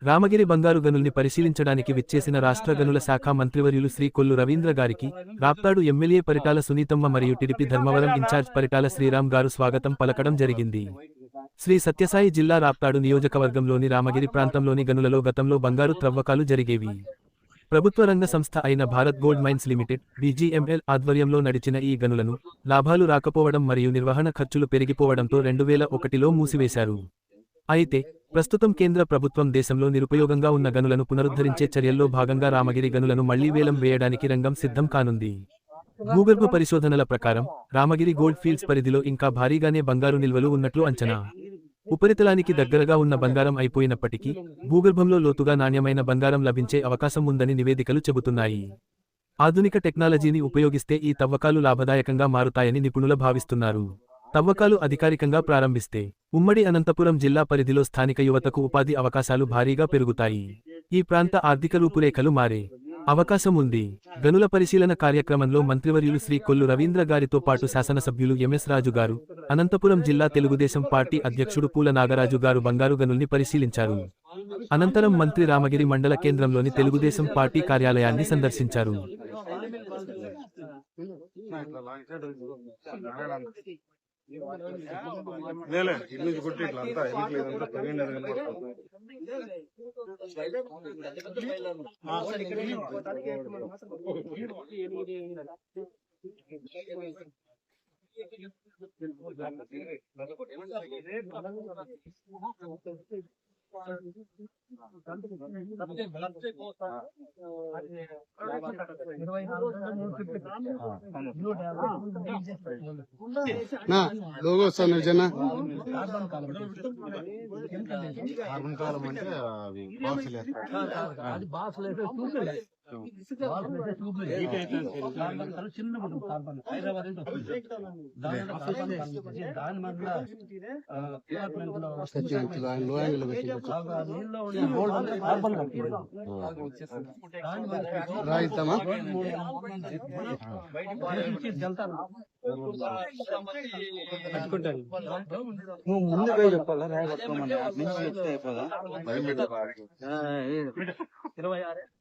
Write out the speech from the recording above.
రామగిరి బంగారు గనుల్ని పరిశీలించడానికి విచ్చేసిన రాష్ట్ర గనుల శాఖ మంత్రివర్యులు శ్రీ కొల్లు రవీంద్ర గారికి రాప్తాడు ఎమ్మెల్యే పరిటాల సునీతమ్మ మరియు టిడిపి ధర్మవరం ఇన్ఛార్జ్ పరిటాల శ్రీరామ్ గారు స్వాగతం పలకడం జరిగింది. శ్రీ సత్యసాయి జిల్లా రాప్తాడు నియోజకవర్గంలోని రామగిరి ప్రాంతంలోని గనులలో గతంలో బంగారు త్రవ్వకాలు జరిగేవి. ప్రభుత్వ రంగ సంస్థ అయిన Bharat gold mines limited BGML ఆధ్వర్యంలో నడిచిన ఈ గనులను లాభాలు రాకపోవడం మరియు నిర్వహణ ఖర్చులు పెరిగిపోవడంతో 2001లో మూసివేశారు. అయితే ప్రస్తుతం కేంద్ర ప్రభుత్వం దేశంలో నిరుపయోగంగా ఉన్న గనులను పునరుద్ధరించే చర్యల్లో భాగంగా రామగిరి గనులను మళ్లీ వేలం వేయడానికి రంగం సిద్ధం కానుంది. భూగర్భ పరిశోధనల ప్రకారం రామగిరి గోల్డ్ ఫీల్డ్స్ పరిధిలో ఇంకా భారీగానే బంగారు నిల్వలు ఉన్నట్లు అంచనా. ఉపరితలానికి దగ్గరగా ఉన్న బంగారం అయిపోయినప్పటికీ భూగర్భంలో లోతుగా నాణ్యమైన బంగారం లభించే అవకాశం ఉందని నివేదికలు చెబుతున్నాయి. ఆధునిక టెక్నాలజీని ఉపయోగిస్తే ఈ తవ్వకాలు లాభదాయకంగా మారుతాయని నిపుణులు భావిస్తున్నారు. తవ్వకాలు అధికారికంగా ప్రారంభిస్తే ఉమ్మడి అనంతపురం జిల్లా పరిధిలో స్థానిక యువతకు ఉపాధి అవకాశాలు భారీగా పెరుగుతాయి. ఈ ప్రాంత ఆర్థిక రూపురేఖలు మారే అవకాశం ఉంది. గనుల పరిశీలన కార్యక్రమంలో మంత్రివర్యులు శ్రీ కొల్లు రవీంద్ర గారితో పాటు శాసనసభ్యులు MS రాజు గారు, అనంతపురం జిల్లా తెలుగుదేశం పార్టీ అధ్యక్షుడు పూల నాగరాజు గారు బంగారు గనుల్ని పరిశీలించారు. అనంతరం మంత్రి రామగిరి మండల కేంద్రంలోని తెలుగుదేశం పార్టీ కార్యాలయాన్ని సందర్శించారు. లోగో వస్తున్నారు జన కార్బన్ కాలం అంటే అవి బాక్స్ రాయిద్దామా నువ్వు ముందు పోయి చెప్పాలా రాయబట్టుకోమని చెప్తే అయిపోదా 26